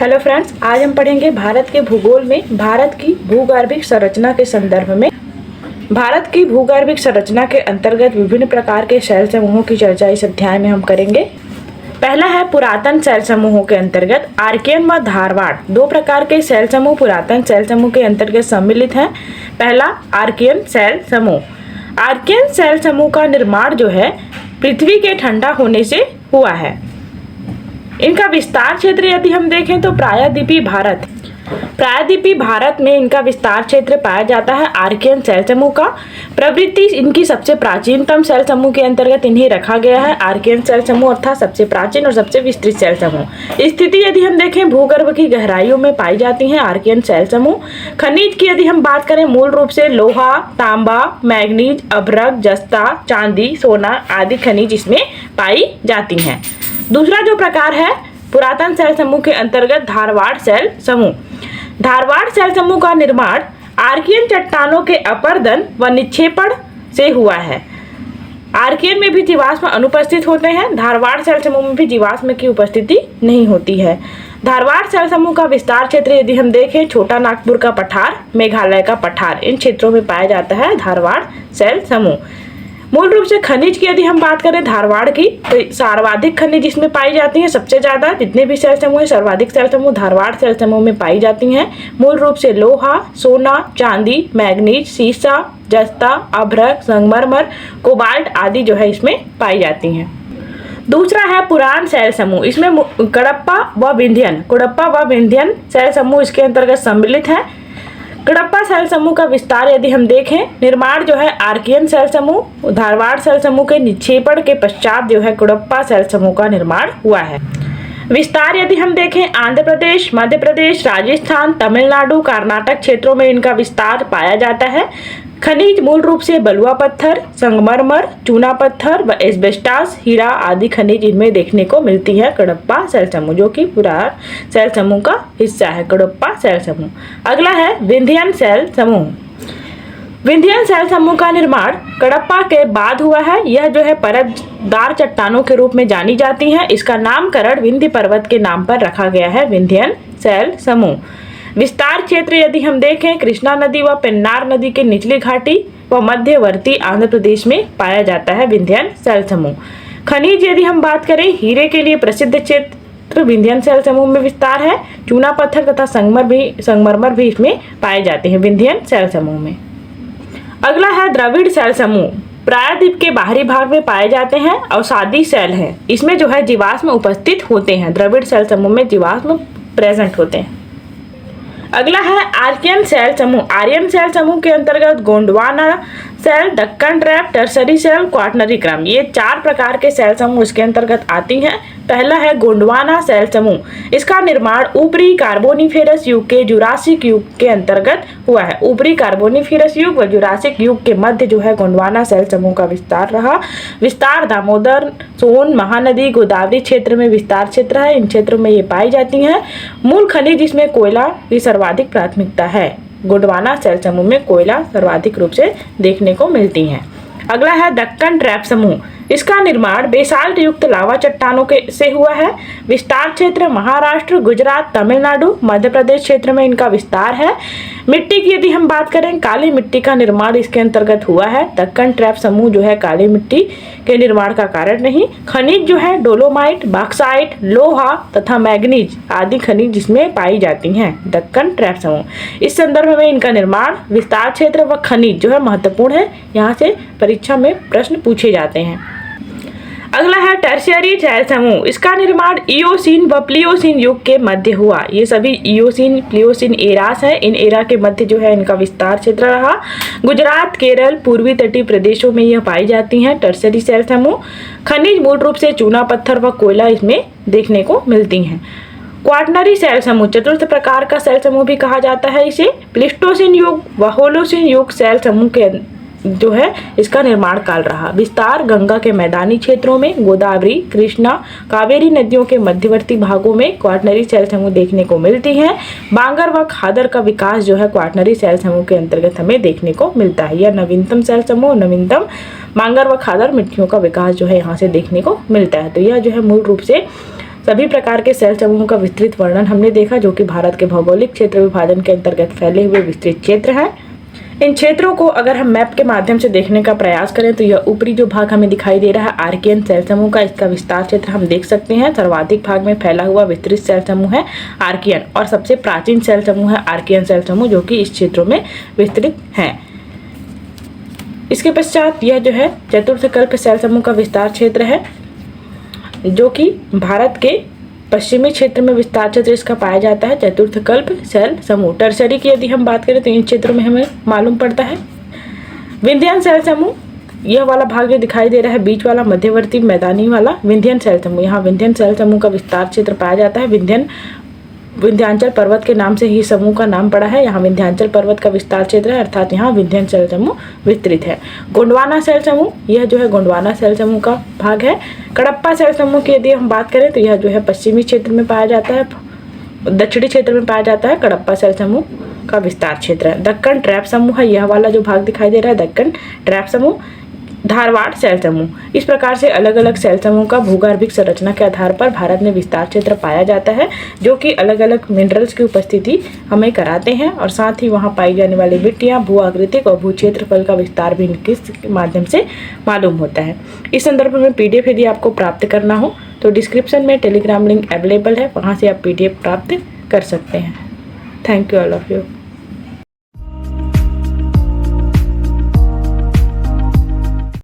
Hello friends, आज हम पढ़ेंगे भारत के भूगोल में भारत की भूगर्भिक संरचना के संदर्भ में। भारत की भूगर्भिक संरचना के अंतर्गत विभिन्न प्रकार के शैल समूहों की चर्चा इस अध्याय में हम करेंगे। पहला है पुरातन शैल समूहों के अंतर्गत आर्कियन व धारवाड़। दो प्रकार के शैल समूह पुरातन शैल समूह के अंतर्गत सम्मिलित हैं। पहला आर्कियन शैल समूह। आर्कियन शैल समूह का निर्माण जो है पृथ्वी के ठंडा होने से हुआ है। इनका विस्तार क्षेत्र यदि हम देखें तो प्रायद्वीपीय भारत में इनका विस्तार क्षेत्र पाया जाता है। आर्कियन शैल समूह का प्रवृत्ति इनकी सबसे प्राचीनतम शैल समूह के अंतर्गत इन्हें रखा गया है। आर्कियन शैल समूह अर्थात सबसे प्राचीन और सबसे विस्तृत शैल समूह। स्थिति यदि हम देखें भूगर्भ की गहराइयों में पाई जाती हैं आर्कियन शैल समूह। खनिज की यदि हम बात करें मूल रूप से लोहा, तांबा, मैग्नीज, अभ्रक, जस्ता, चांदी, सोना आदि खनिज इसमें पाई जाती हैं। दूसरा जो प्रकार है पुरातन शैल समूह के अंतर्गत धारवाड़ शैल समूह। धारवाड़ शैल समूह का निर्माण आर्कियन चट्टानों के अपरदन व निक्षेपण से हुआ है। आर्कियन में भी जीवाश्म अनुपस्थित होते हैं, धारवाड़ शैल समूह में भी जीवाश्म की उपस्थिति नहीं होती है। धारवाड़ शैल समूह का विस्तार क्षेत्र यदि हम देखें छोटा नागपुर का पठार, मेघालय का पठार, इन क्षेत्रों में पाया जाता है धारवाड़ शैल समूह। मूल रूप से खनिज की यदि हम बात करें धारवाड़ की तो सर्वाधिक खनिज इसमें पाई जाती हैं। सबसे ज्यादा जितने भी शैल समूह है सर्वाधिक शैल समूह धारवाड़ शैल समूह में पाई जाती हैं। मूल रूप से लोहा, सोना, चांदी, मैग्नीज, सीसा, जस्ता, अभ्रक, संगमरमर, कोबाल्ट आदि जो है इसमें पाई जाती हैं। दूसरा है पुरान शैल समूह। इसमें कडप्पा व विंध्यन शैल समूह इसके अंतर्गत सम्मिलित है। कडप्पा शैल समूह का विस्तार यदि हम देखें निर्माण जो है आर्कियन शैल समूह धारवाड़ शैल समूह के निक्षेपण के पश्चात जो है कडप्पा शैल समूह का निर्माण हुआ है। विस्तार यदि हम देखें आंध्र प्रदेश, मध्य प्रदेश, राजस्थान, तमिलनाडु, कर्नाटक क्षेत्रों में इनका विस्तार पाया जाता है। खनिज मूल रूप से बलुआ पत्थर, संगमरमर, चूना पत्थर व एस्बेस्टास, हीरा आदि खनिज इनमें देखने को मिलती है। कडप्पा शैल समूह जो कि पुराना शैल समूह का हिस्सा है कडप्पा शैल समूह। अगला है विंध्यन शैल समूह। विंध्यन शैल समूह का निर्माण कडप्पा के बाद हुआ है। यह जो है परतदार चट्टानों के रूप में जानी जाती हैं। इसका नामकरण विंध्य पर्वत के नाम पर रखा गया है विंध्यन शैल समूह। विस्तार क्षेत्र यदि हम देखें कृष्णा नदी व पेन्नार नदी के निचली घाटी व मध्यवर्ती आंध्र प्रदेश में पाया जाता है विंध्यन शैल समूह। खनिज यदि हम बात करें हीरे के लिए प्रसिद्ध क्षेत्र विंध्यन शैल समूह में विस्तार है। चूना पत्थर तथा संगमरमर भी इसमें पाए जाते हैं विंध्यन शैल समूह में। अगला है द्रविड़ शैल समूह। प्रायद्वीप के बाहरी भाग में पाए जाते हैं, अवसादी शैल है। इसमें जो है जीवाश्म उपस्थित होते हैं। द्रविड़ शैल समूह में जीवाश्म प्रेजेंट होते हैं। अगला है आर्कियन शैल समूह। आर्यन शैल समूह के अंतर्गत गोंडवाना शैल, दक्कन ट्रैप, टर्सरी शैल, क्वाटरनरी क्रम ये चार प्रकार के शैल समूह इसके अंतर्गत आती हैं। पहला है गोंडवाना शैल समूह। इसका निर्माण ऊपरी कार्बोनिफेरस युग के जुरासिक युग के अंतर्गत हुआ है। ऊपरी कार्बोनिफेरस युग व जुरासिक युग के मध्य जो है गोंडवाना शैल समूह का विस्तार रहा। विस्तार दामोदर, सोन, महानदी, गोदावरी क्षेत्र में विस्तार क्षेत्र है। इन क्षेत्रों में ये पाई जाती हैं। मूल खनिज इसमें कोयला की सर्वाधिक प्राथमिकता है। गोंडवाना शैल समूह में कोयला सर्वाधिक रूप से देखने को मिलती हैं। अगला है दक्कन ट्रैप समूह। इसका निर्माण बेसाल्ट युक्त लावा चट्टानों के से हुआ है। विस्तार क्षेत्र महाराष्ट्र, गुजरात, तमिलनाडु, मध्य प्रदेश क्षेत्र में इनका विस्तार है। मिट्टी की यदि हम बात करें काली मिट्टी का निर्माण इसके अंतर्गत हुआ है। दक्कन ट्रैप समूह जो है काली मिट्टी के निर्माण का कारण नहीं। खनिज जो है डोलोमाइट, बॉक्साइट, लोहा तथा मैग्नीज आदि खनिज जिसमें पाई जाती हैं दक्कन ट्रैप समूह। इस संदर्भ में इनका निर्माण विस्तार क्षेत्र व खनिज जो है महत्वपूर्ण है। यहाँ से परीक्षा में प्रश्न पूछे जाते हैं। अगला है टर्शियरी शैल समूह। इसका निर्माण इयोसीन व प्लियोसीन युग के मध्य हुआ। ये सभी इयोसीन प्लियोसीन एरास है। इन एरा के मध्य जो है इनका विस्तार क्षेत्र रहा। गुजरात, केरल, पूर्वी तटीय प्रदेशों में यह पाई जाती हैं टर्शियरी शैल समूह। खनिज मूल रूप से चूना पत्थर व कोयला इसमें देखने को मिलती हैं। क्वाटरनरी शैल समूह चतुर्थ प्रकार का शैल समूह भी कहा जाता है इसे। प्लिस्टोसीन युग व होलोसीन युग शैल समूह के जो है इसका निर्माण काल रहा। विस्तार गंगा के मैदानी क्षेत्रों में, गोदावरी, कृष्णा, कावेरी नदियों के मध्यवर्ती भागों में क्वाटरनरी शैल समूह देखने को मिलती हैं। बांगर व खादर का विकास जो है क्वाटरनरी शैल समूह के अंतर्गत हमें देखने को मिलता है। यह नवीनतम शैल समूह, नवीनतम बांगर व खादर मिट्टियों का विकास जो है यहाँ से देखने को मिलता है। तो यह जो है मूल रूप से सभी प्रकार के सेल समूहों का विस्तृत वर्णन हमने देखा, जो कि भारत के भौगोलिक क्षेत्र विभाजन के अंतर्गत फैले हुए विस्तृत क्षेत्र हैं। इन क्षेत्रों को अगर हम मैप के माध्यम से देखने का प्रयास करें तो यह ऊपरी जो भाग हमें दिखाई दे रहा है आर्कियन सेल समूह का, इसका विस्तार क्षेत्र हम देख सकते हैं। सर्वाधिक भाग में फैला हुआ विस्तृत सेल समूह है आर्कियन, और सबसे प्राचीन सेल समूह है आर्कियन सेल समूह, जो कि इस क्षेत्रों में विस्तृत हैं। इसके पश्चात यह जो है चतुर्थ कल्प सेल समूह का विस्तार क्षेत्र है, जो कि भारत के पश्चिमी क्षेत्र में विस्तार क्षेत्र इसका पाया जाता है। चतुर्थ कल्प सेल समूह। टर्सरी की यदि हम बात करें तो इन क्षेत्रों में हमें मालूम पड़ता है विंध्यन सेल समूह, यह वाला भाग जो दिखाई दे रहा है बीच वाला मध्यवर्ती मैदानी वाला विंध्यन सेल समूह, यहाँ विंध्यन सेल समूह का विस्तार क्षेत्र पाया जाता है। विंध्याचल पर्वत के नाम से ही समूह का नाम पड़ा है, यहाँ विंध्याचल पर्वत का विस्तार क्षेत्र है, अर्थात यहाँ विंध्यन सेल समूह विस्तृत है। गोंडवाना सेल समूह, यह जो है गोंडवाना सेल समूह का भाग है। कडप्पा सेल समूह की यदि हम बात करें तो यह जो है पश्चिमी क्षेत्र में पाया जाता है, दक्षिणी क्षेत्र में पाया जाता है। कडप्पा सेल समूह का विस्तार क्षेत्र है। दक्कन ट्रैप समूह है, यह वाला जो भाग दिखाई दे रहा है दक्कन ट्रैप समूह। धारवाड़ सेल समूह। इस प्रकार से अलग अलग सेल समूह का भूगर्भिक संरचना के आधार पर भारत में विस्तार क्षेत्र पाया जाता है, जो कि अलग अलग मिनरल्स की उपस्थिति हमें कराते हैं, और साथ ही वहां पाई जाने वाली मिट्टियां, भू आकृतिक और भू क्षेत्रफल का विस्तार भी इनके माध्यम से मालूम होता है। इस संदर्भ में PDF यदि आपको प्राप्त करना हो तो डिस्क्रिप्शन में टेलीग्राम लिंक अवेलेबल है, वहाँ से आप PDF प्राप्त कर सकते हैं। Thank you all of you.